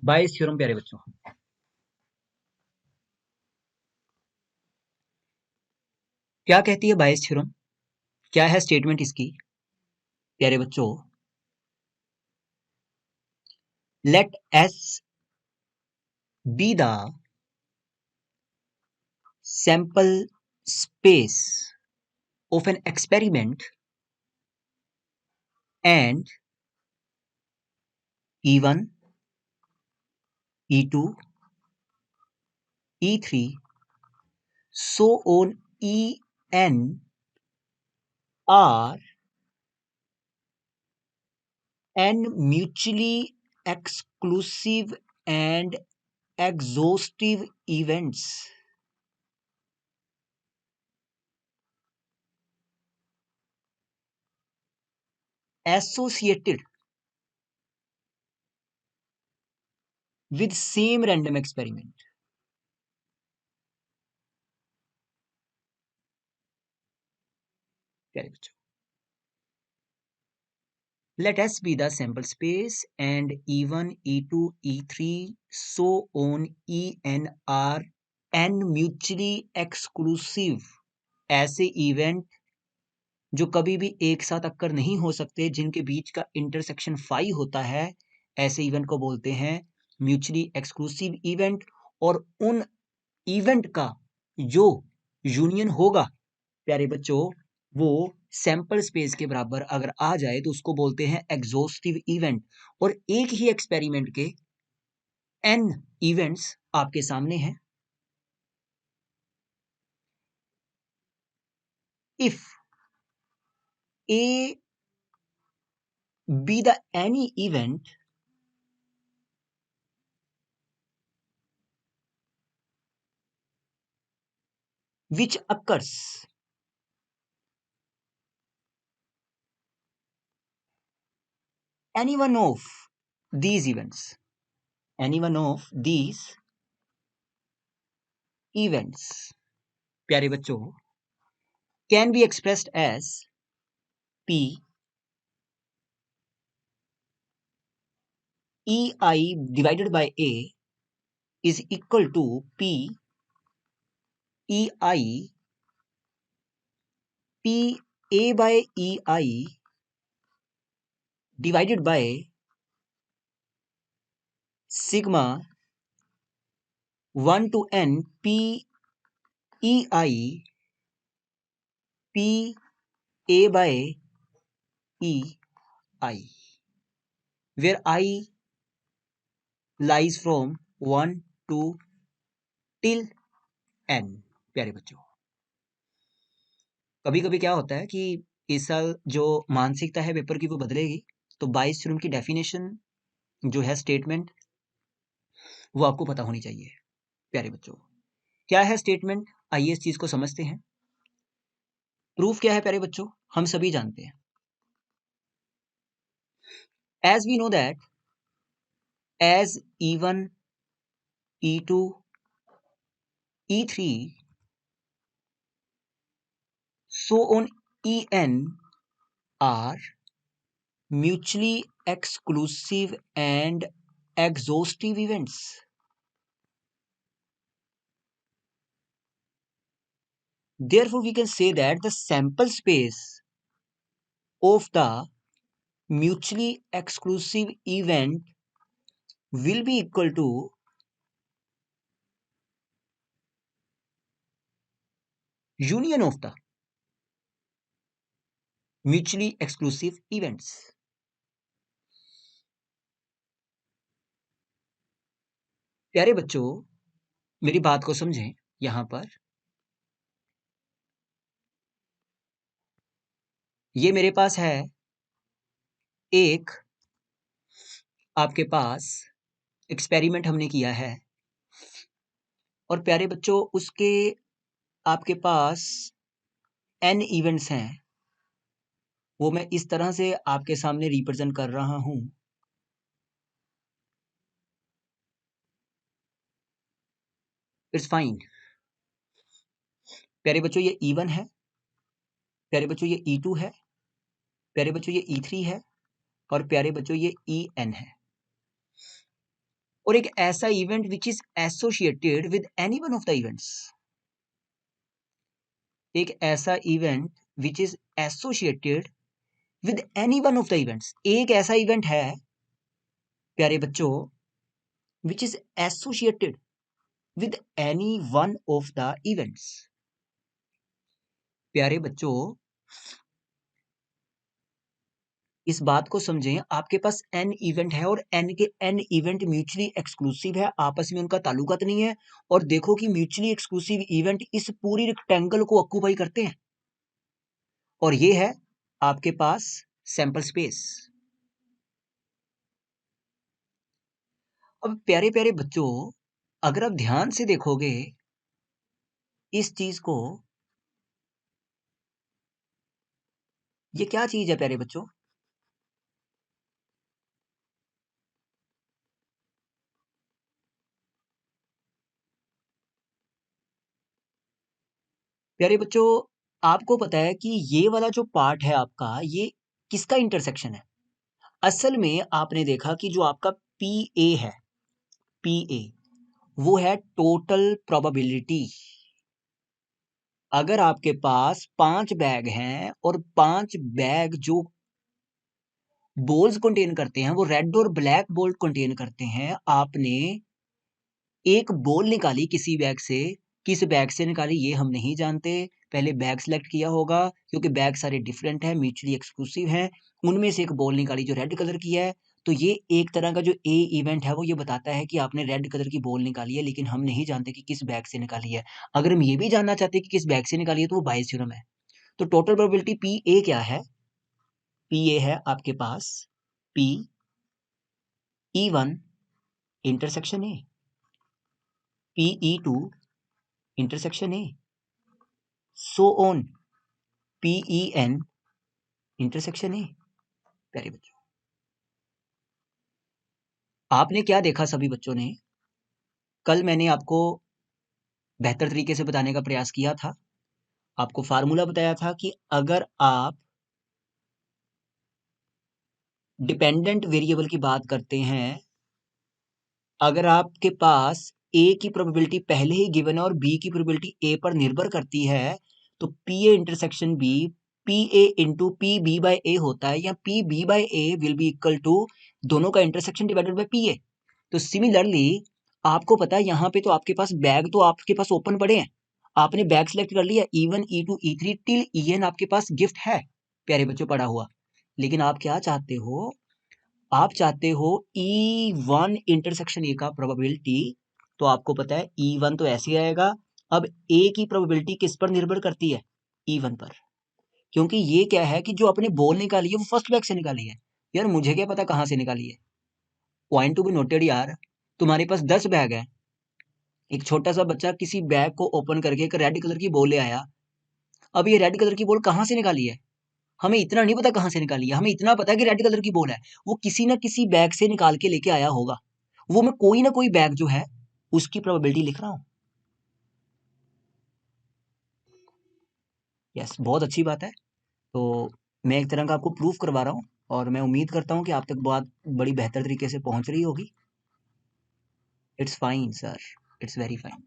बायस theorem प्यारे बच्चों, क्या कहती है बायस थ्योरम? क्या है स्टेटमेंट इसकी? प्यारे बच्चों, let S be the sample space of an experiment and E1, E2, E3, so on En are n mutually exclusive and exhaustive events associated with same random experiment. प्यारे बच्चों, let S be the sample space and E1, E2, E3, so on En are n mutually exclusive ऐसे event जो कभी भी एक साथ occur नहीं हो सकते, जिनके बीच का इंटरसेक्शन फाई होता है, ऐसे इवेंट को बोलते हैं म्यूचुअली एक्सक्लूसिव इवेंट। और उन इवेंट का जो यूनियन होगा प्यारे बच्चों, वो सैंपल स्पेस के बराबर अगर आ जाए तो उसको बोलते हैं एग्जॉस्टिव इवेंट। और एक ही एक्सपेरिमेंट के एन इवेंट्स आपके सामने हैं। If A be the any event which occurs any one of these events, any one of these events, प्यारे बच्चों, can be expressed as P EI divided by A is equal to P EI P A by EI divided by sigma 1 to n P EI P A by EI, where I lies from 1 to till n। प्यारे बच्चों, कभी कभी क्या होता है कि इस साल जो मानसिकता है पेपर की वो बदलेगी, तो बायस थ्योरम की डेफिनेशन जो है स्टेटमेंट, वो आपको पता होनी चाहिए। प्यारे बच्चों, क्या है स्टेटमेंट? आइए इस चीज को समझते हैं। प्रूफ क्या है प्यारे बच्चों? हम सभी जानते हैं। As we know that as E1, E2, E3, so on En are mutually exclusive and exhaustive events. Therefore, we can say that the sample space of the mutually exclusive event will be equal to union of the mutually exclusive events. प्यारे बच्चों, मेरी बात को समझें। यहां पर ये मेरे पास है एक, आपके पास एक्सपेरिमेंट हमने किया है, और प्यारे बच्चों उसके आपके पास n इवेंट्स हैं। वो मैं इस तरह से आपके सामने रिप्रेजेंट कर रहा हूं। It's fine. प्यारे बच्चों ये E1 है, प्यारे बच्चों ये E2 है, प्यारे बच्चों ये E3 है, और प्यारे बच्चों ये En है। और एक ऐसा event which is associated with any one of the events, एक ऐसा event which is associated with any one of the events, एक ऐसा इवेंट है प्यारे बच्चों which is associated with any one of the events. प्यारे बच्चों इस बात को समझें, आपके पास n इवेंट है और n के n इवेंट म्यूचुअली एक्सक्लूसिव है, आपस में उनका ताल्लुकात नहीं है। और देखो कि म्यूचुअली एक्सक्लूसिव इवेंट इस पूरी रेक्टेंगल को ऑक्यूपाई करते हैं, और ये है आपके पास सैंपल स्पेस। अब प्यारे प्यारे बच्चों अगर आप ध्यान से देखोगे इस चीज को, ये क्या चीज है प्यारे बच्चों? प्यारे बच्चों आपको पता है कि ये वाला जो पार्ट है आपका, ये किसका इंटरसेक्शन है? असल में आपने देखा कि जो आपका पी ए है, पी ए वो है टोटल प्रोबेबिलिटी। अगर आपके पास 5 बैग हैं और 5 बैग जो बॉल्स कंटेन करते हैं वो रेड और ब्लैक बॉल कंटेन करते हैं, आपने एक बॉल निकाली किसी बैग से, किस बैग से निकाली ये हम नहीं जानते, पहले बैग सेलेक्ट किया होगा क्योंकि बैग सारे डिफरेंट हैं, म्यूचुअली एक्सक्लूसिव हैं, उनमें से एक बॉल निकाली जो रेड कलर की है। तो ये एक तरह का जो ए इवेंट है वो ये बताता है कि आपने रेड कलर की बॉल निकाली है, लेकिन हम नहीं जानते कि किस बैग से निकाली है। अगर हम ये भी जानना चाहते हैं कि किस बैग से निकाली है तो वो बायस थ्योरम है। तो टोटल प्रोबेबिलिटी पी ए क्या है? पी ए है आपके पास P E one intersection A, P E two intersection A, so on P E N intersection A. प्यारे बच्चों आपने क्या देखा सभी बच्चों ने? कल मैंने आपको बेहतर तरीके से बताने का प्रयास किया था, आपको फार्मूला बताया था कि अगर आप डिपेंडेंट वेरिएबल की बात करते हैं, अगर आपके पास ए की प्रोबेबिलिटी पहले ही गिवन है और बी की प्रोबेबिलिटी ए पर निर्भर करती है, तो P A intersection B P A into P B by A होता है, या P B by A will be equal to दोनों का intersection divided by P A. तो सिमिलरली आपको पता है यहाँ पे तो आपके पास बैग तो आपके पास ओपन पड़े हैं, आपने बैग सेलेक्ट कर लिया E1 E2 E3 till EN आपके पास गिफ्ट है प्यारे बच्चों पड़ा हुआ, लेकिन आप क्या चाहते हो? आप चाहते हो E1 इंटरसेक्शन ए का प्रोबेबिलिटी, तो आपको पता है E1 तो ऐसे आएगा। अब ए की प्रोबेबिलिटी किस पर निर्भर करती है? E1 पर, क्योंकि ये क्या है कि जो आपने बॉल निकाली है वो फर्स्ट बैग से निकाली है। यार मुझे क्या पता कहाँ से निकाली है, पॉइंट टू बी नोटेड यार। तुम्हारे पास 10 बैग है, एक छोटा सा बच्चा किसी बैग को ओपन करके एक रेड कलर की बॉल ले आया, अब ये रेड कलर की बॉल कहाँ से निकाली है हमें इतना नहीं पता, कहाँ से निकाली है हमें इतना पता है कि रेड कलर की बॉल है, वो किसी ना किसी बैग से निकाल के लेके आया होगा, वो मैं कोई ना कोई बैग जो है उसकी प्रोबेबिलिटी लिख रहा हूं। यस बहुत अच्छी बात है। तो मैं एक तरह का आपको प्रूफ करवा रहा हूँ, और मैं उम्मीद करता हूँ कि आप तक बात बड़ी बेहतर तरीके से पहुंच रही होगी। It's fine sir, it's very fine.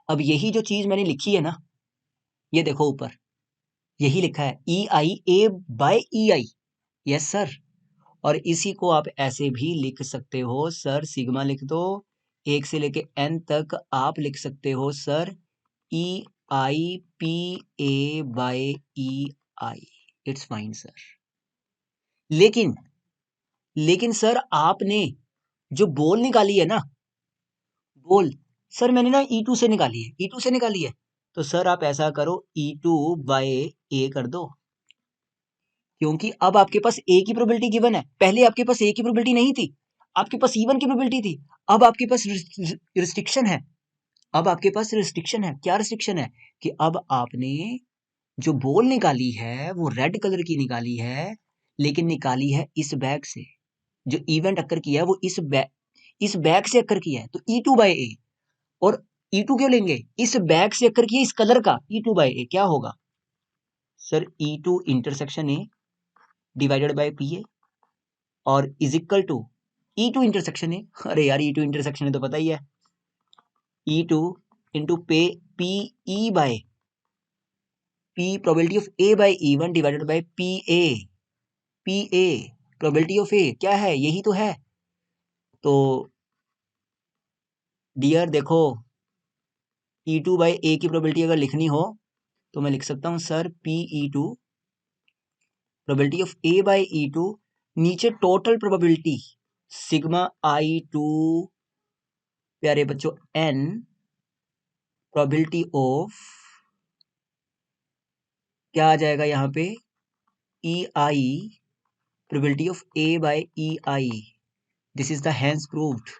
अब यही जो चीज मैंने लिखी है ना, ये देखो ऊपर यही लिखा है EIA by EI। Yes sir, और इसी को आप ऐसे भी लिख सकते हो सर, सिग्मा लिख दो, 1 से लेके N तक आप लिख सकते हो sir EIPA by EI। It's fine sir. लेकिन लेकिन सर आपने जो बॉल निकाली है ना, बॉल सर मैंने ना E2 से निकाली है, E2 से निकाली है, तो सर आप ऐसा करो E2 बाय A कर दो, क्योंकि अब आपके पास ए की प्रोबेबिलिटी गिवन है, पहले आपके पास ए की प्रोबेबिलिटी नहीं थी, आपके पास E1 की प्रोबेबिलिटी थी। अब आपके पास रिस्ट्रिक्शन है, अब आपके पास रिस्ट्रिक्शन है। क्या रिस्ट्रिक्शन है? कि अब आपने जो बॉल निकाली है वो रेड कलर की निकाली है, लेकिन निकाली है इस बैग से, जो इवेंट अकर किया है वो इस बैग से अकर किया है, तो E2 बाय ए। और E2 क्यों लेंगे? इस बैग से अकर किया इस कलर का, E2 बाय ए क्या होगा sir? E2 intersection A divided by P ए, और is equal to E2 intersection है, अरे यार E2 इंटरसेक्शन है तो पता ही है, E2 into P E by P probability of A by E1 divided by P A probability of A क्या है, यही तो है। तो डियर देखो, E2 बाय A की प्रोबेबिलिटी अगर लिखनी हो तो मैं लिख सकता हूँ sir PE2 probability of A by E2, नीचे टोटल प्रोबेबिलिटी सिग्मा I2 प्यारे बच्चों N प्रोबेबिलिटी ऑफ क्या आ जाएगा यहाँ पे EI probability of A by EI। This is the hence proved,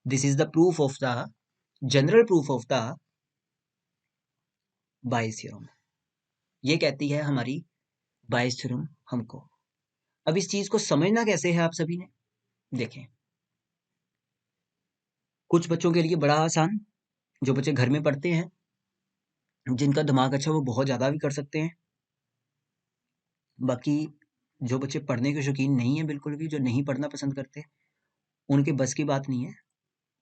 this is the proof of the general proof of the Bayes theorem. ये कहती है हमारी बायस थ्योरम हमको। अब इस चीज को समझना कैसे है आप सभी ने देखें, कुछ बच्चों के लिए बड़ा आसान, जो बच्चे घर में पढ़ते हैं, जिनका दिमाग अच्छा, वो बहुत ज्यादा भी कर सकते हैं। बाकी जो बच्चे पढ़ने के शौकीन नहीं है बिल्कुल भी, जो नहीं पढ़ना पसंद करते, उनके बस की बात नहीं है,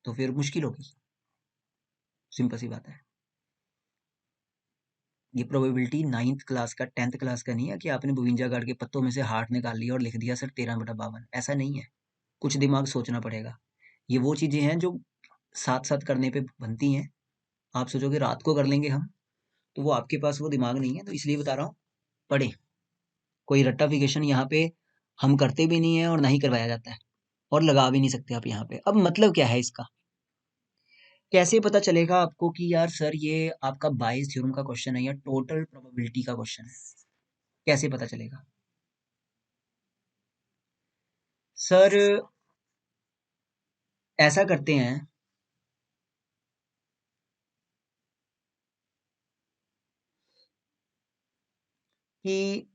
तो फिर मुश्किल होगी। सिंपल सी बात है। ये प्रोबेबिलिटी 9th क्लास का 10th क्लास का नहीं है कि आपने 52 गार्ड के पत्तों में से हार्ट निकाल लिया और लिख दिया सर 13/52, ऐसा नहीं है। कुछ दिमाग सोचना पड़ेगा। ये वो चीजें हैं जो साथ साथ करने पे बनती हैं। आप सोचोगे रात को कर लेंगे हम, तो वो आपके पास वो दिमाग नहीं है, तो इसलिए बता रहा हूँ पढ़े। कोई रट्टाफिकेशन यहाँ पे हम करते भी नहीं है और ना ही करवाया जाता है, और लगा भी नहीं सकते आप यहाँ पे। अब मतलब क्या है इसका, कैसे पता चलेगा आपको कि यार सर ये आपका बायस थ्योरम का क्वेश्चन है या टोटल प्रोबेबिलिटी का क्वेश्चन है, कैसे पता चलेगा? सर ऐसा करते हैं कि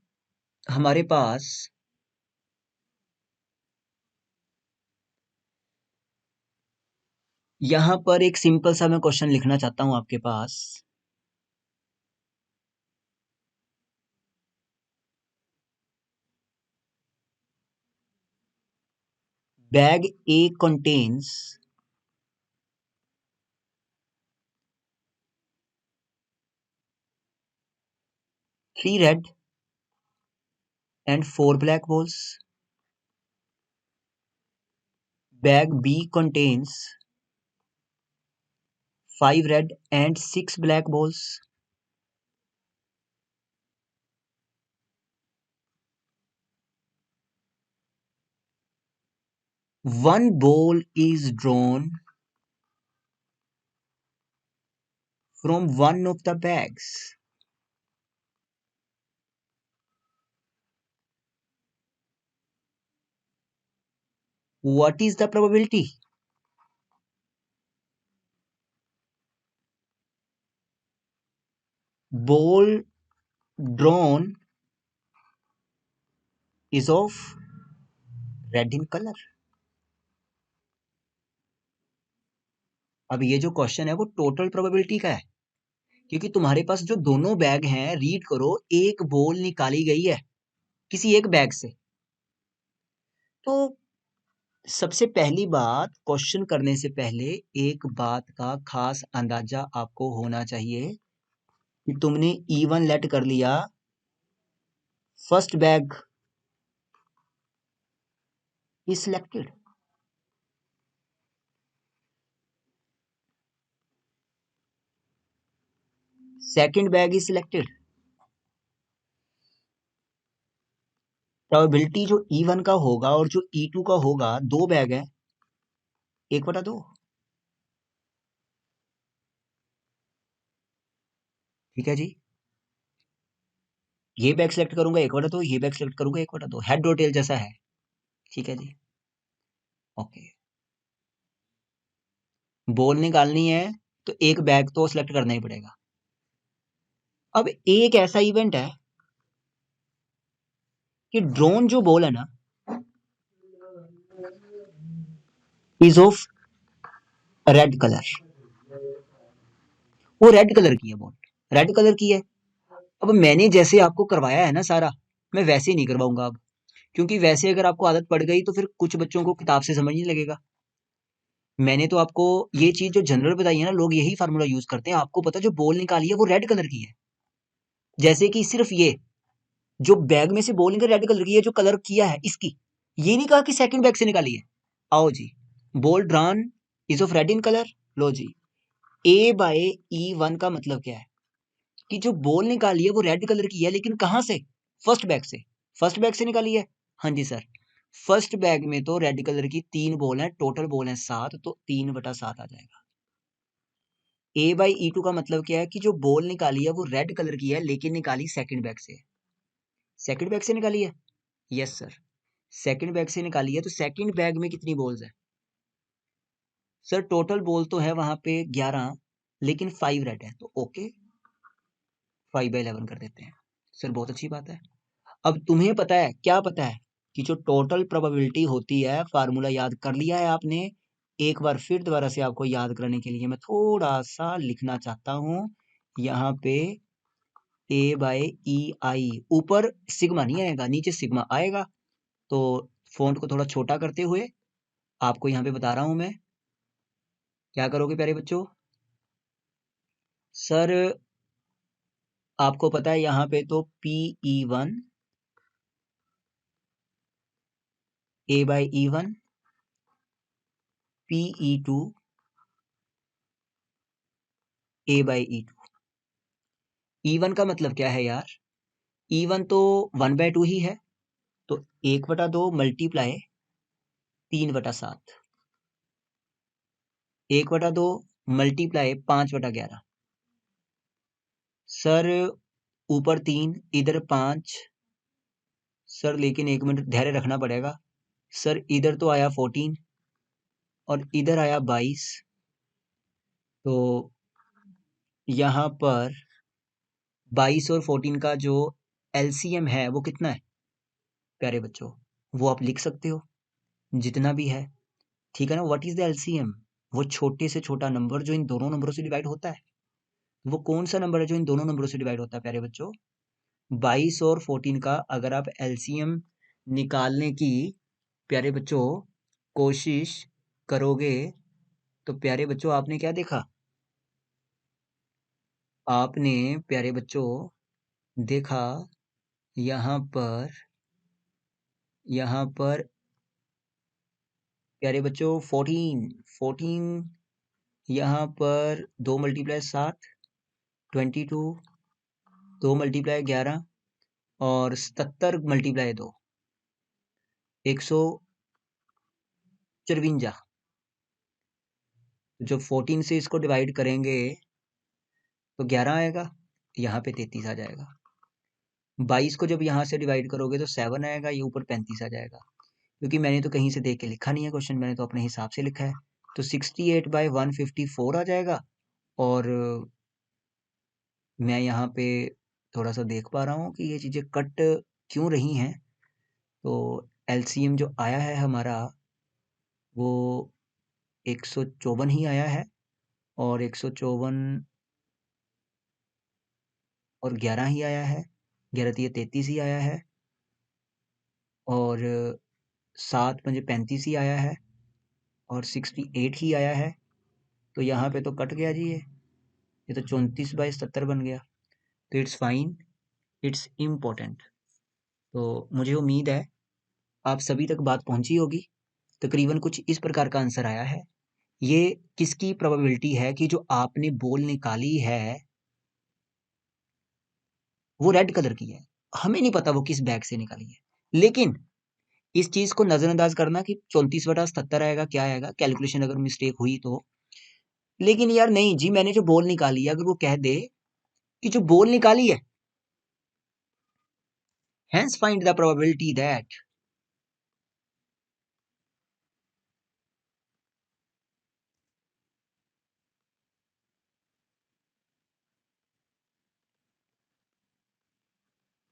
हमारे पास यहाँ पर एक सिंपल सा मैं क्वेश्चन लिखना चाहता हूँ आपके पास। Bag A contains 3 red and 4 black balls. Bag B contains 5 red and 6 black balls. One ball is drawn from one of the bags. What is the probability? Ball drawn is of red in color. अब ये जो question है वो total probability का है, क्योंकि तुम्हारे पास जो दोनों बैग हैं, रीड करो, एक बॉल निकाली गई है किसी एक बैग से। तो सबसे पहली बात, क्वेश्चन करने से पहले एक बात का खास अंदाजा आपको होना चाहिए कि तुमने E1 लेट कर लिया, first bag is selected, second bag is selected. Probability जो E1 का होगा और जो E2 का होगा, दो बैग है, 1/2। ठीक है जी, ये बैग सेलेक्ट करूंगा 1/2, ये बैग सेलेक्ट करूंगा 1/2, हेड और टेल जैसा है। ठीक है जी, ओके। बॉल निकालनी है तो एक बैग तो सिलेक्ट करना ही पड़ेगा। अब एक ऐसा इवेंट है कि ड्रोन जो बॉल है ना, इज ऑफ रेड कलर, वो रेड कलर की है बॉल, रेड कलर की है। अब मैंने जैसे आपको करवाया है ना सारा, मैं वैसे ही नहीं करवाऊंगा अब, क्योंकि वैसे अगर आपको आदत पड़ गई तो फिर कुछ बच्चों को किताब से समझ नहीं लगेगा। मैंने तो आपको ये चीज जो जनरल बताई है ना, लोग यही फार्मूला यूज करते हैं। आपको पता है जो बॉल निकाली है वो रेड कलर की है, जैसे कि सिर्फ ये जो बैग में से बॉल निकल रेड कलर की है, जो कलर किया है इसकी, ये नहीं कहा कि सेकंड बैग से निकाली है। आओ जी, ball drawn is of red in colour. लो जी, A/E1 का मतलब क्या है कि जो बॉल निकाली है वो रेड कलर की है, लेकिन कहां से? फर्स्ट बैग से। फर्स्ट बैग से निकाली है। हाँ जी सर, फर्स्ट बैग में तो रेड कलर की 3 बॉल है, टोटल बॉल है 7, तो 3/7 आ जाएगा। A/E2 का मतलब क्या है कि जो बॉल निकाली है वो रेड कलर की है, लेकिन निकाली सेकंड बैग से। सेकंड बैग से निकाली है। यस सर, सेकंड बैग से निकाली है। तो सेकंड बैग में कितनी बॉल्स है? सर टोटल बॉल तो है वहां पे 11, लेकिन 5 रेड है, तो ओके 5/11 कर देते हैं। सर बहुत अच्छी बात है। अब तुम्हें पता है, क्या पता है कि जो टोटल प्रोबेबिलिटी होती है, फार्मूला याद कर लिया है आपने? एक बार फिर दोबारा से आपको याद कराने के लिए मैं थोड़ा सा लिखना चाहता हूं यहाँ पे। A/E/I, ऊपर सिग्मा नहीं आएगा, नीचे सिग्मा आएगा। तो फॉन्ट को थोड़ा छोटा करते हुए आपको यहाँ पे बता रहा हूं मैं, क्या करोगे प्यारे बच्चों? सर आपको पता है यहाँ पे तो PE1, A/E1, PE2, A/E2। E1 का मतलब क्या है यार? E1 तो 1/2 ही है, तो 1/2 मल्टीप्लाई 3/7, 1/2 मल्टीप्लाई 5/11। सर ऊपर 3 इधर 5। सर लेकिन एक मिनट धैर्य रखना पड़ेगा। सर इधर तो आया 14 और इधर आया 22, तो यहाँ पर 22 और 14 का जो LCM है वो कितना है प्यारे बच्चों? वो आप लिख सकते हो, जितना भी है। ठीक है ना? What is the LCM? वो छोटे से छोटा नंबर जो इन दोनों नंबरों से डिवाइड होता है। वो कौन सा नंबर है जो इन दोनों नंबरों से डिवाइड होता है प्यारे बच्चों? 22 और 14 का अगर आप LCM निकालने की प्यारे बच्चों कोशिश करोगे, तो प्यारे बच्चों आपने क्या देखा? आपने प्यारे बच्चों देखा यहाँ पर, यहाँ पर प्यारे बच्चों 14 यहाँ पर 2 मल्टीप्लाई 7, 22, 2 मल्टीप्लाई 11 और 77 मल्टीप्लाई 2, 154। जब 14 से इसको डिवाइड करेंगे तो 11 आएगा, यहाँ पे 33 आ जाएगा। 22 को जब यहाँ से डिवाइड करोगे तो 7 आएगा, ये ऊपर 35 आ जाएगा। क्योंकि मैंने तो कहीं से देख के लिखा नहीं है क्वेश्चन, मैंने तो अपने हिसाब से लिखा है। तो 68/154 आ जाएगा। और मैं यहाँ पे थोड़ा सा देख पा रहा हूँ कि ये चीज़ें कट क्यों रही हैं। तो LCM जो आया है हमारा वो 154 ही आया है, और 154 और 11 ही आया है, 11 तिया 33 ही आया है, और 7×5 35 ही आया है, और 68 ही आया है। तो यहाँ पे तो कट गया जी, ये तो 34/70 बन गया। तो इट्स फाइन, इट्स इम्पोर्टेंट। तो मुझे उम्मीद है आप सभी तक बात पहुंची होगी। तकरीबन कुछ इस प्रकार का आंसर आया है। ये किसकी प्रोबेबिलिटी है कि जो आपने बॉल निकाली है वो रेड कलर की है। हमें नहीं पता वो किस बैग से निकाली है, लेकिन इस चीज को नजरअंदाज करना कि 34/77 आएगा, क्या आएगा, कैलकुलेशन अगर मिस्टेक हुई तो। लेकिन यार नहीं जी, मैंने जो बॉल निकाली है, अगर वो कह दे कि जो बॉल निकाली है, hence find the probability that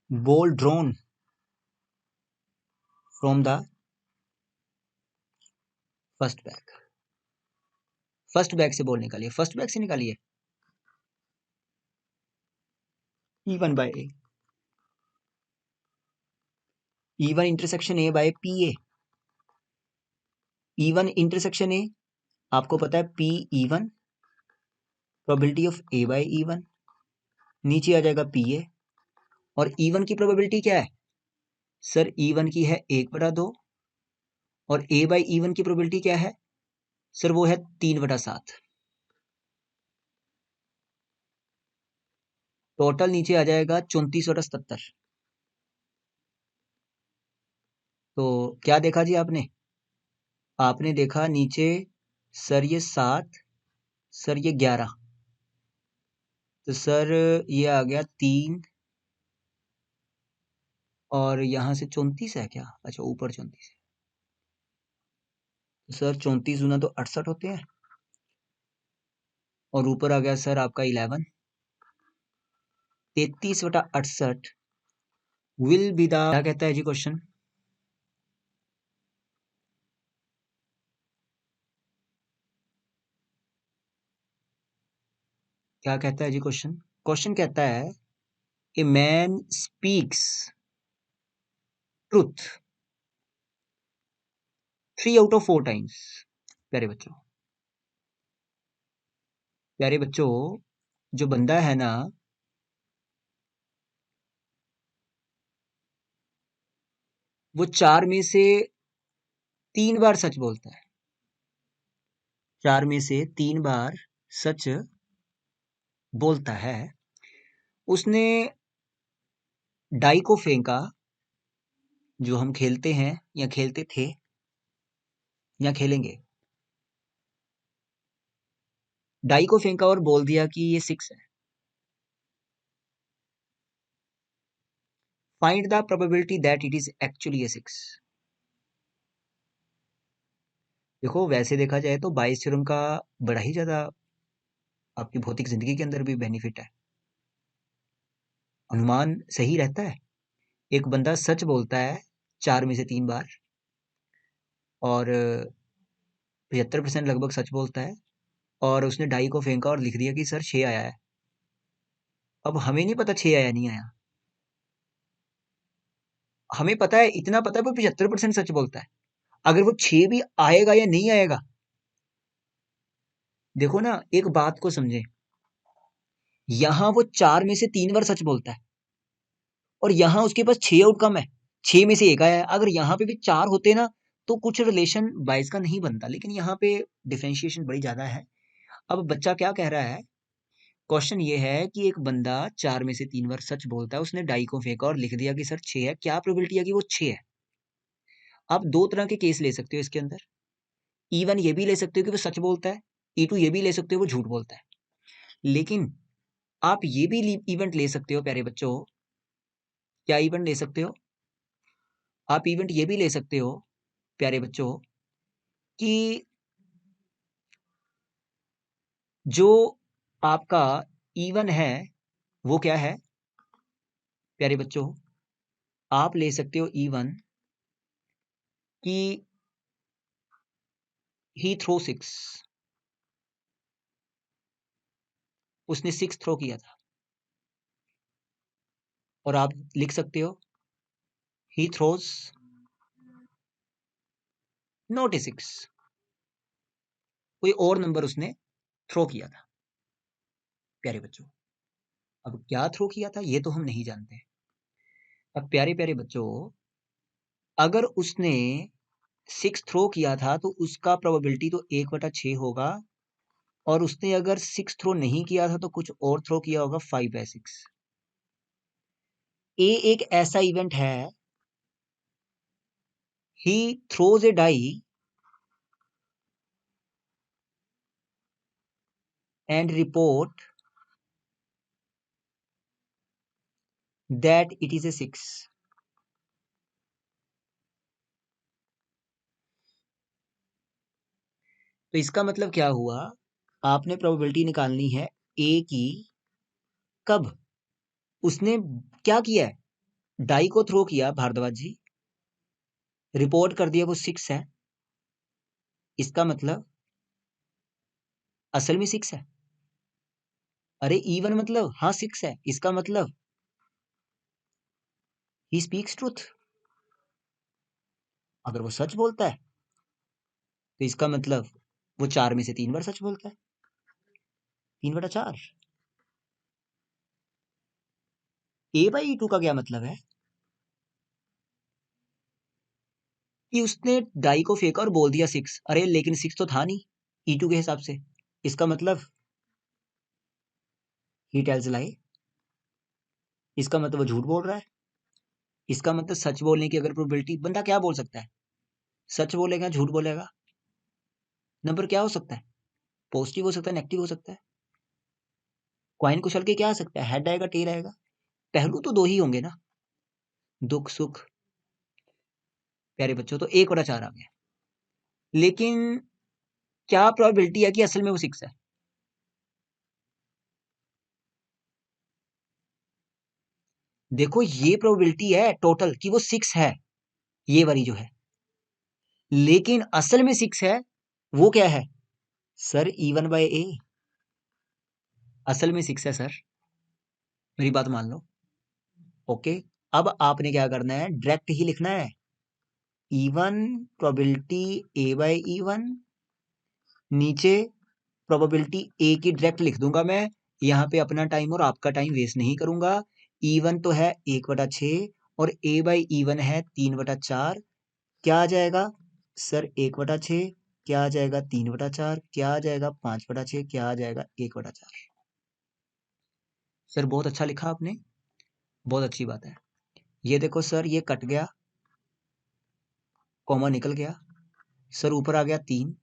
ball drawn from the first bag. First bag से बॉल निकालिए, फर्स्ट बैग से निकालिए। E1/A, E1 intersection A by P A, E1 intersection A आपको पता है P E1, probability of A by E1, नीचे आ जाएगा P A, और E1 की प्रोबेबिलिटी क्या है सर, E1 की है 1/2, और ए बाई E1 की प्रोबेबिलिटी क्या है सर, वो है 3/7। टोटल नीचे आ जाएगा 34/77। तो क्या देखा जी आपने, आपने देखा नीचे सर ये 7, सर ये 11, तो सर ये आ गया 3, और यहाँ से 34 है क्या, अच्छा ऊपर 34 है, तो सर 34 दूना तो 68 होते हैं, और ऊपर आ गया सर आपका 11, 33/68 विल बी द, क्या कहता है जी क्वेश्चन, क्या कहता है जी क्वेश्चन, क्वेश्चन कहता है a man speaks truth 3 out of 4 times. प्यारे बच्चों, प्यारे बच्चों, जो बंदा है ना वो 4 में से 3 बार सच बोलता है, 4 में से 3 बार सच बोलता है। उसने डाई को फेंका, जो हम खेलते हैं या खेलते थे या खेलेंगे, डाई को फेंका और बोल दिया कि ये 6 है। Find the probability that it is actually a 6। देखो वैसे देखा जाए तो बाइस थ्योरम का बड़ा ही ज्यादा आपकी भौतिक जिंदगी के अंदर भी बेनिफिट है, अनुमान सही रहता है। एक बंदा सच बोलता है 4 में से 3 बार, और 75% लगभग सच बोलता है, और उसने डाई को फेंका और लिख दिया कि सर 6 आया है। अब हमें नहीं पता 6 आया नहीं आया, हमें पता है, इतना पता है वो 75% सच बोलता है। अगर वो 6 भी आएगा या नहीं आएगा, देखो ना एक बात को समझे, यहां वो 4 में से 3 बार सच बोलता है, और यहां उसके पास 6 आउटकम है, 6 में से एक आया है। अगर यहाँ पे भी 4 होते ना तो कुछ रिलेशन बाइस का नहीं बनता, लेकिन यहाँ पे डिफरेंशिएशन बड़ी ज्यादा है। अब बच्चा क्या कह रहा है, क्वेश्चन ये है कि एक बंदा 4 में से 3 बार सच बोलता है, उसने डाई को फेंका और लिख दिया कि सर 6 है, क्या प्रोबेबिलिटी है कि वो 6 है। आप दो तरह के केस ले सकते हो इसके अंदर, E1 ये भी ले सकते हो कि वो सच बोलता है, E2 ये भी ले सकते हो वो झूठ बोलता है। लेकिन आप ये भी इवेंट ले सकते हो प्यारे बच्चों, क्या इवेंट ले सकते हो, आप इवेंट ये भी ले सकते हो प्यारे बच्चों कि जो आपका E1 है वो क्या है, प्यारे बच्चों आप ले सकते हो E1 कि ही थ्रो 6, उसने 6 थ्रो किया था, और आप लिख सकते हो ही थ्रोज नॉट ए 6, कोई और नंबर उसने थ्रो किया था। प्यारे बच्चों अब क्या थ्रो किया था ये तो हम नहीं जानते। अब प्यारे प्यारे बच्चों, अगर उसने 6 थ्रो किया था तो उसका प्रोबेबिलिटी तो 1/6 होगा, और उसने अगर 6 थ्रो नहीं किया था तो कुछ और थ्रो किया होगा 5/6। ए एक ऐसा इवेंट है, he throws a die and report that it is a 6। तो इसका मतलब क्या हुआ, आपने प्रोबेबिलिटी निकालनी है ए की, कब उसने क्या किया है, डाई को थ्रो किया भारद्वाज जी, रिपोर्ट कर दिया वो 6 है, इसका मतलब असल में 6 है। अरे E1 मतलब हाँ 6 है, इसका मतलब ही स्पीक्स ट्रूथ। अगर वो सच बोलता है तो इसका मतलब वो 4 में से 3 बार सच बोलता है, 3/4। A/E2 का क्या मतलब है कि उसने डाई को फेंका और बोल दिया 6, अरे लेकिन 6 तो था नहीं E2 के हिसाब से। इसका मतलब ही टेल्स लाई, इसका मतलब वो झूठ बोल रहा है। इसका मतलब सच बोलने की अगर प्रोबेबिलिटी, बंदा क्या बोल सकता है, सच बोलेगा झूठ बोलेगा, नंबर क्या हो सकता है, पॉजिटिव हो सकता है नेगेटिव हो सकता है। कॉइन को उछल के क्या आ सकता है, हेड आएगा टेल आएगा, पहलू तो 2 ही होंगे ना, दुख सुख। प्यारे बच्चों तो 1/4 आ गया, लेकिन क्या प्रोबेबिलिटी है कि असल में वो 6 है। देखो ये प्रोबेबिलिटी है टोटल कि वो 6 है, ये वाली जो है, लेकिन असल में 6 है वो क्या है सर, E1/A। असल में 6 है सर, मेरी बात मान लो। ओके, अब आपने क्या करना है, डायरेक्ट ही लिखना है E1 प्रोबेबिलिटी A/E1, नीचे प्रोबेबिलिटी A की डायरेक्ट लिख दूंगा मैं, यहाँ पे अपना टाइम और आपका टाइम वेस्ट नहीं करूंगा। E1 तो है 1/6 और A/E1 है 3/4। क्या आ जाएगा सर, 1/6, क्या आ जाएगा 3/4, क्या आ जाएगा 5/6, क्या आ जाएगा 1/4। सर बहुत अच्छा लिखा आपने, बहुत अच्छी बात है। ये देखो सर, ये कट गया, कॉमा निकल गया, सर ऊपर आ गया 3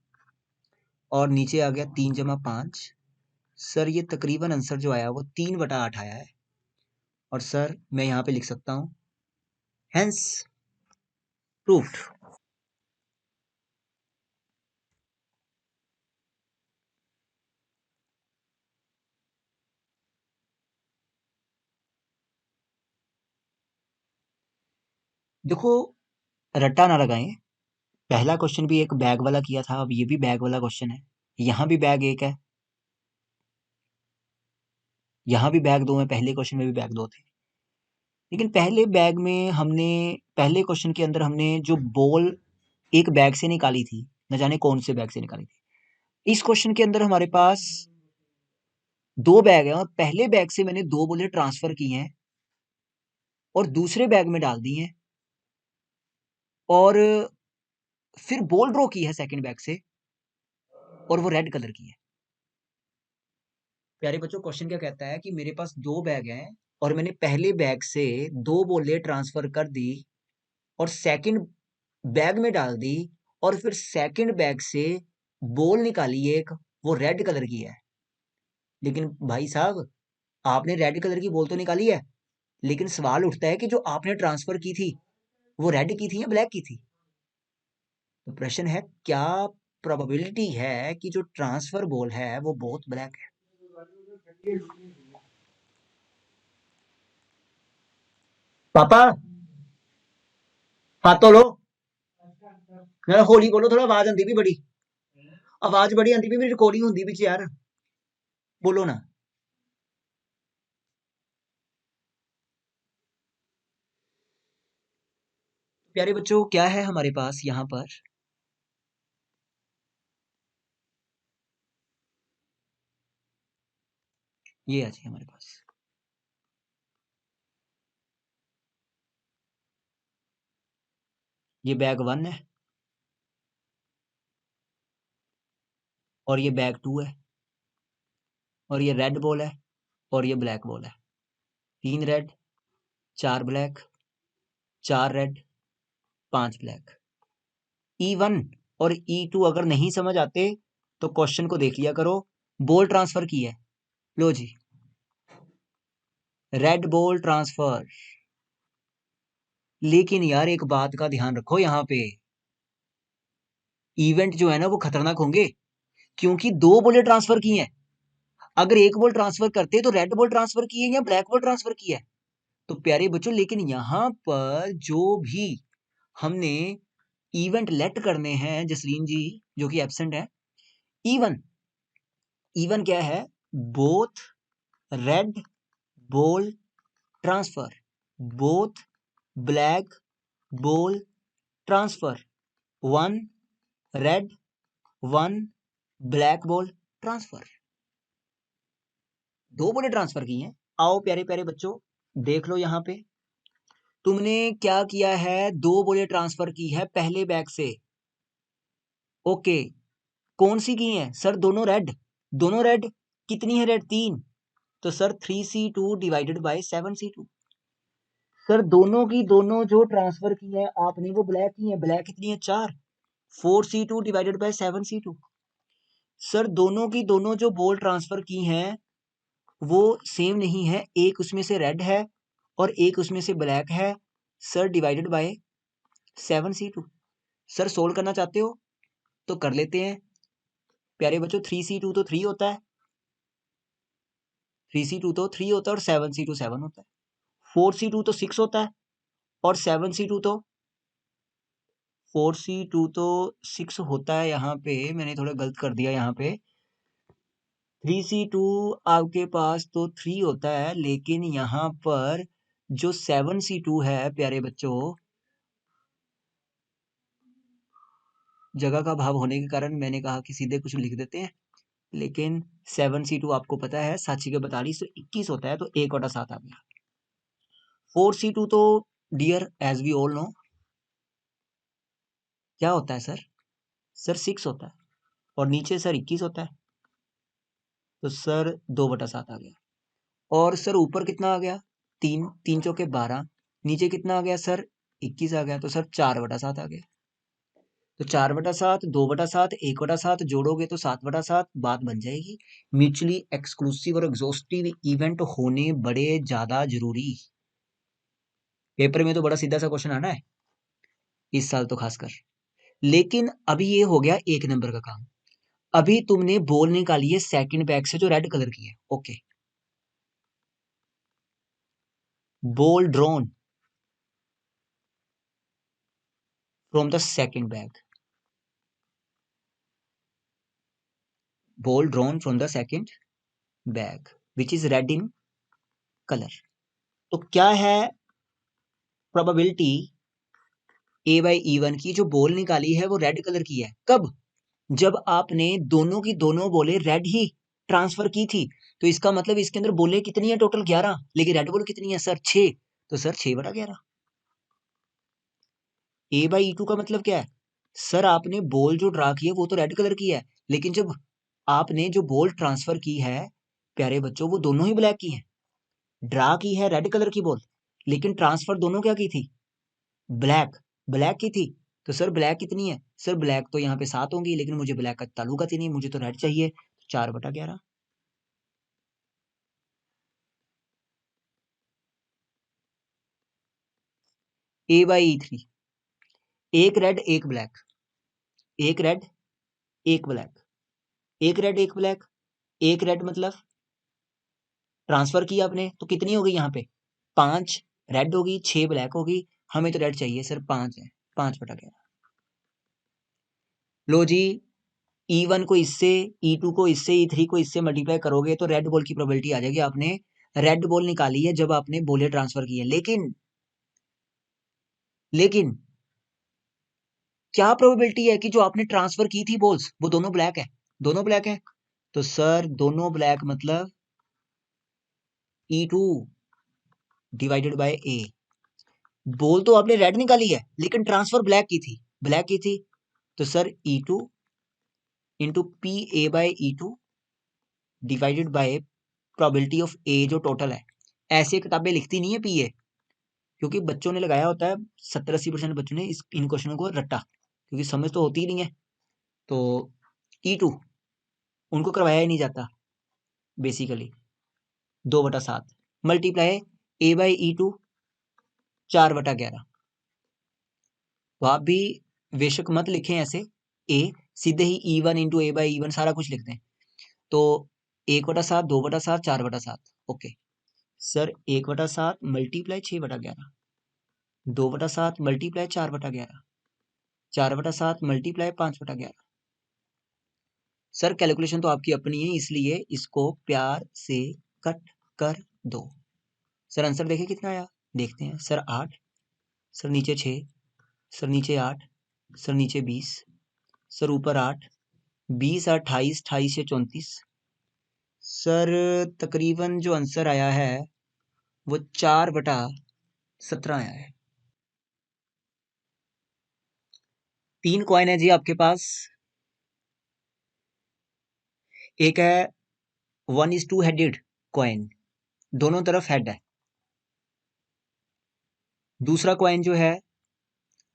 और नीचे आ गया 3 + 5। सर ये तकरीबन आंसर जो आया वो 3/8 आया है, और सर मैं यहाँ पे लिख सकता हूँ हेंस प्रूफ्ड। देखो रट्टा ना लगाएं, पहला क्वेश्चन भी एक बैग वाला किया था, अब ये भी बैग वाला क्वेश्चन है। यहाँ भी बैग 1 है, यहाँ भी बैग 2 है, पहले क्वेश्चन में भी बैग 2 थे। लेकिन पहले बैग में हमने, पहले क्वेश्चन के अंदर हमने जो बॉल एक बैग से निकाली थी, न जाने कौन से बैग से निकाली थी। इस क्वेश्चन के अंदर हमारे पास 2 बैग हैं और पहले बैग से मैंने 2 बॉलें ट्रांसफर की हैं और दूसरे बैग में डाल दी हैं, और फिर बॉल ड्रॉ की है सेकंड बैग से और वो रेड कलर की है। प्यारे बच्चों क्वेश्चन क्या कहता है कि मेरे पास 2 बैग हैं और मैंने पहले बैग से 2 बॉलें ट्रांसफर कर दी और सेकंड बैग में डाल दी, और फिर सेकंड बैग से बॉल निकाली एक, वो रेड कलर की है। लेकिन भाई साहब, आपने रेड कलर की बॉल तो निकाली है, लेकिन सवाल उठता है कि जो आपने ट्रांसफर की थी वो रेड की थी या ब्लैक की थी। तो प्रश्न है क्या प्रोबेबिलिटी है कि जो ट्रांसफर बॉल है वो बहुत ब्लैक है। पापा हाथ तो लो, जरा हौली बोलो, थोड़ा आवाज आंदी भी बड़ी, आवाज बड़ी आंदी भी, मेरी रिकॉर्डिंग होंदी भी यार, बोलो ना। प्यारे बच्चों क्या है हमारे पास यहाँ पर, ये आ जी हमारे पास, ये बैग 1 है और ये बैग 2 है और ये रेड बॉल है और ये ब्लैक बॉल है। 3 red, 4 black, 4 red, 5 black. E1 और E2 अगर नहीं समझ आते तो क्वेश्चन को देख लिया करो, बॉल ट्रांसफर की है, लो जी, रेड बॉल ट्रांसफर। लेकिन यार एक बात का ध्यान रखो, यहाँ पे इवेंट जो है ना वो खतरनाक होंगे, क्योंकि 2 बॉलें ट्रांसफर की हैं। अगर एक बॉल ट्रांसफर करते तो रेड बॉल ट्रांसफर की है या ब्लैक बॉल ट्रांसफर की है। तो प्यारे बच्चों लेकिन यहाँ पर जो भी हमने इवेंट लेट करने हैं, जसलीन जी जो कि एब्सेंट है, इवन, इवन क्या है, both red ball transfer, both black ball transfer. 1 red 1 black ball transfer. 2 बॉलें ट्रांसफर की हैं। आओ प्यारे प्यारे बच्चों, देख लो यहाँ पे तुमने क्या किया है, 2 बॉलें ट्रांसफर की है पहले बैग से। ओके, कौन सी की हैं सर? दोनों रेड। दोनों रेड, कितनी है रेड? 3। तो sir 3C2 divided by 7C2। Sir दोनों की दोनों जो ट्रांसफर की है आपने वो ब्लैक की है। ब्लैक कितनी है? 4। 4C2 divided by 7C2। Sir दोनों की दोनों जो बॉल ट्रांसफर की हैं वो सेम नहीं है, एक उसमें से रेड है और एक उसमें से ब्लैक है। Sir divided by 7C2। Sir solve करना चाहते हो तो कर लेते हैं प्यारे बच्चों। 3C2 तो 3 होता है, 3C2 तो 3 होता है और 7C2 7 होता है। 4C2 तो 6 होता है और 7C2 तो 4C2 तो 6 होता है। यहाँ पे मैंने थोड़ा गलत कर दिया। यहाँ पे 3C2 आपके पास तो 3 होता है, लेकिन यहाँ पर जो 7C2 है प्यारे बच्चों, जगह का अभाव होने के कारण मैंने कहा कि सीधे कुछ लिख देते हैं, लेकिन 7C2 आपको पता है 7×4 = 21 होता है, तो 1/7 आ गया। 4C2 तो dear as we all know क्या होता है सर? सर 6 होता है और नीचे सर 21 होता है, तो सर 2/7 आ गया। और सर ऊपर कितना आ गया? 3, 3×4 = 12। नीचे कितना आ गया सर? 21 आ गया, तो सर 4/7 आ गया। तो 4/7, 2/7, 1/7 जोड़ोगे तो 7/7 बात बन जाएगी। म्यूचुअली एक्सक्लूसिव और एग्जॉस्टिव इवेंट होने बड़े ज्यादा जरूरी। पेपर में तो बड़ा सीधा सा क्वेश्चन आना है इस साल तो खासकर। लेकिन अभी ये हो गया 1 नंबर का काम। अभी तुमने बॉल निकाली है सेकंड बैग से जो रेड कलर की है। Okay, ball drawn from the second bag. Ball drawn from the second bag which is red in colour. तो क्या है प्रोबेबिलिटी A/E1 की? जो बॉल निकाली है वो रेड कलर की है। कब? जब आपने दोनों की दोनों बॉलें रेड ही ट्रांसफर की थी। तो इसका मतलब इसके अंदर बॉलें कितनी है? टोटल 11, लेकिन रेड बॉल कितनी है सर? 6। तो सर 6/11। A/E2 का मतलब क्या है? सर आपने बॉल जो ड्रा की है वो तो रेड कलर की है, लेकिन जब आपने जो बॉल ट्रांसफर की है प्यारे बच्चों वो दोनों ही ब्लैक की है। ड्रा की है रेड कलर की बॉल, लेकिन ट्रांसफर दोनों क्या की थी? ब्लैक। ब्लैक की थी। तो सर ब्लैक कितनी है? सर ब्लैक तो यहाँ पे 7 होंगी, लेकिन मुझे ब्लैक का ताल्लुकात ही नहीं, मुझे तो रेड चाहिए। 4/11। A/E3, एक रेड एक ब्लैक, एक रेड एक ब्लैक, एक रेड एक ब्लैक। एक रेड मतलब ट्रांसफर किया आपने तो कितनी होगी यहाँ पे? 5 रेड होगी, 6 ब्लैक होगी। हमें तो रेड चाहिए सर, 5 है। 5/11। लो जी, E1 को इससे, E2 को इससे, E3 को इससे मल्टीप्लाई करोगे तो रेड बॉल की प्रोबेबिलिटी आ जाएगी। आपने रेड बॉल निकाली है जब आपने बॉलें ट्रांसफर की है, लेकिन क्या प्रोबेबिलिटी है कि जो आपने ट्रांसफर की थी बॉल्स वो दोनों ब्लैक है? दोनों ब्लैक है, तो सर दोनों ब्लैक मतलब E2 divided by A। Ball तो आपने रेड निकाली है लेकिन ट्रांसफर ब्लैक की थी, ब्लैक की थी। तो sir E2 into PA/E2 divided by probability of A जो टोटल है। ऐसे किताबें लिखती नहीं है PA, क्योंकि बच्चों ने लगाया होता है, 70-80% बच्चों ने इन क्वेश्चनों को रट्टा, क्योंकि समझ तो होती ही नहीं है। तो E2 उनको करवाया ही नहीं जाता बेसिकली। 2/7 multiply A/E2 4/11। तो आप भी बेशक मत लिखें ऐसे A, सीधे ही E1 इंटू A/E1 सारा कुछ लिख दें। तो 1/7 2/7 4/7। Okay sir, 1/7 multiply 6/11, 2/7 multiply 4/11, 4/7 multiply 5/11। Sir calculation तो आपकी अपनी है, इसलिए इसको प्यार से कट कर दो। सर आंसर देखें कितना आया, देखते हैं। सर 8, सर नीचे 6, सर नीचे 8, सर नीचे 20, सर ऊपर 8, 20 28, 28 या 34। सर तकरीबन जो आंसर आया है वो 4/17 आया है। 3 कॉइन है जी आपके पास। एक है 1:2 हेडेड कॉइन, दोनों तरफ हेड है। दूसरा कॉइन जो है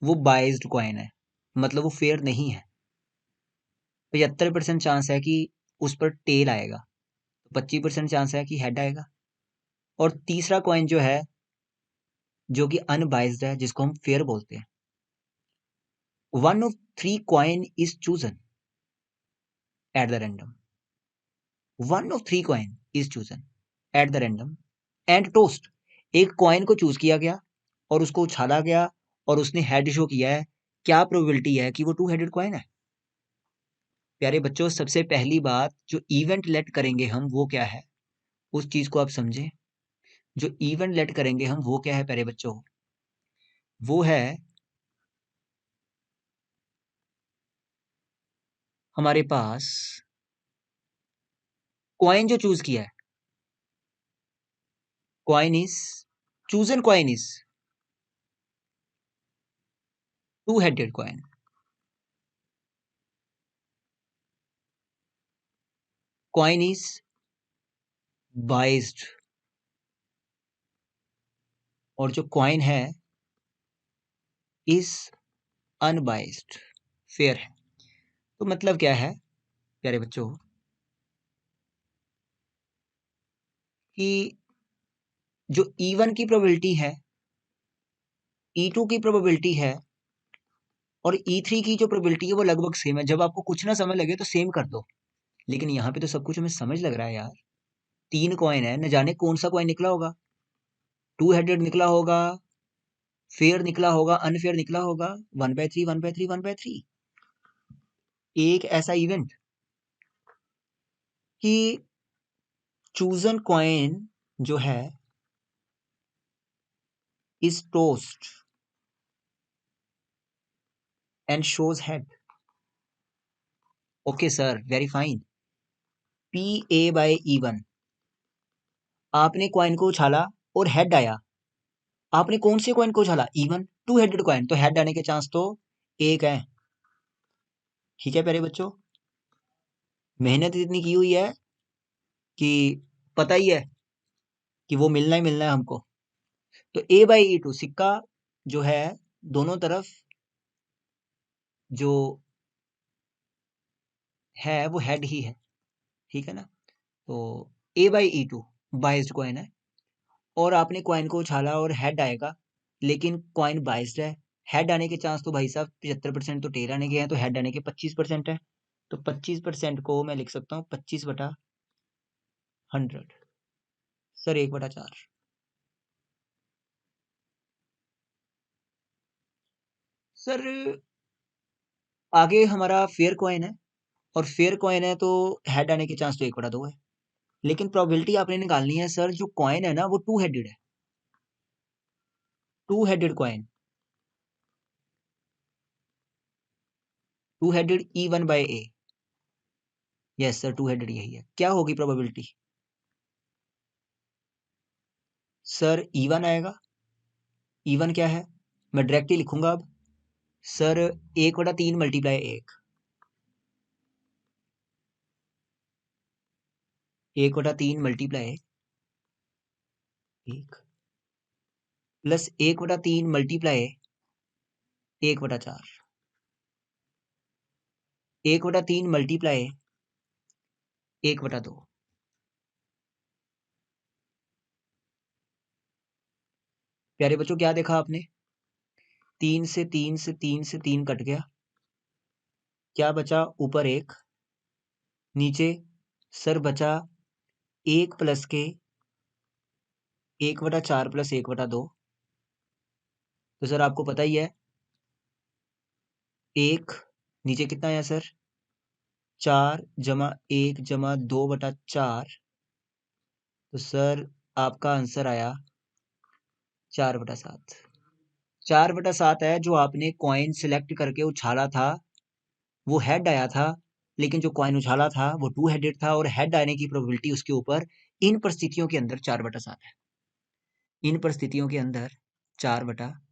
वो बाइज्ड कॉइन है, मतलब वो फेयर नहीं है। 75% चांस है कि उस पर टेल आएगा, 25% चांस है कि हेड आएगा। और तीसरा कॉइन जो है, जो कि अनबाइज्ड है, जिसको हम फेयर बोलते हैं। 1 of 3 coin is chosen at the random. 1 of 3 coin is chosen at the random and tossed. एक कॉइन को चूज किया गया और उसको उछाला गया और उसने हेड शो किया है। क्या प्रोबेबिलिटी है कि वो 2 हेडेड कॉइन है? प्यारे बच्चों, सबसे पहली बात जो इवेंट लेट करेंगे हम, वो क्या है, उस चीज को आप समझें। जो इवेंट लेट करेंगे हम, वो क्या है प्यारे बच्चों? वो है हमारे पास कॉइन जो चूज किया है, coin is chosen, coin is 2 headed coin. Coin is biased, और जो कॉइन है इज अनबाइज्ड, फेयर है। तो मतलब क्या है प्यारे बच्चों, कि जो E1 की प्रोबेबिलिटी है, E2 की प्रोबेबिलिटी है और E3 की जो प्रोबेबिलिटी है वो लगभग सेम है। जब आपको कुछ ना समझ लगे तो सेम कर दो, लेकिन यहाँ पे तो सब कुछ हमें समझ लग रहा है यार। 3 कॉइन है, न जाने कौन सा कॉइन निकला होगा, 2 हेडेड निकला होगा, फेयर निकला होगा, अनफेयर निकला होगा, 1/3 1/3 1/3। एक ऐसा इवेंट कि चूजन कॉइन जो है is tossed and shows head. Okay sir, very fine. PA/E1, आपने कॉइन को उछाला और हेड आया। आपने कौन से कॉइन को उछाला? E1, 2 हेडेड कॉइन, तो हेड आने के चांस तो 1 है। ठीक है प्यारे बच्चों, मेहनत इतनी की हुई है कि पता ही है कि वो मिलना ही मिलना है हमको। तो A/E2 सिक्का जो है, दोनों तरफ जो है वो हेड ही है, ठीक है ना। तो A/E2 बाइज्ड कॉइन है, और आपने कॉइन को उछाला और हेड आएगा, लेकिन कॉइन बाइज्ड है। हेड आने के चांस तो भाई साहब 75% तो टेल आने के हैं, तो हेड आने के 25% है। तो 25% को मैं लिख सकता हूँ 25/100, सर 1/4। सर आगे हमारा फेयर कॉइन है, और फेयर कॉइन है तो हेड आने के चांस तो 1/2 है। लेकिन प्रोबेबिलिटी आपने निकालनी है सर, जो कॉइन है ना वो 2 हेडेड है, 2 headed coin, 2 headed E1/A। Yes sir, 2 headed यही है। क्या होगी प्रोबेबिलिटी? सर E1 आएगा। E1 क्या है, मैं डायरेक्टली लिखूंगा अब। Sir 1/3 multiply 1, 1/3 multiply 1 plus 1/3 multiply 1/4, 1/3 multiply 1/2। प्यारे बच्चों, क्या देखा आपने? 3 से 3 से 3 से 3 कट गया, क्या बचा? ऊपर 1, नीचे सर बचा 1 प्लस के 1/4 प्लस 1/2। तो सर आपको पता ही है, 1 नीचे कितना आया सर? 4 जमा 1 जमा 2/4। तो सर आपका आंसर आया 4/7। 4/7 है जो आपने कॉइन सिलेक्ट करके उछाला था, वो हेड आया था, लेकिन जो कॉइन उछाला था वो टू हेडेड था और हेड आने की प्रोबेबिलिटी उसके ऊपर इन परिस्थितियों के अंदर 4/7 है। इन परिस्थितियों के अंदर 4/7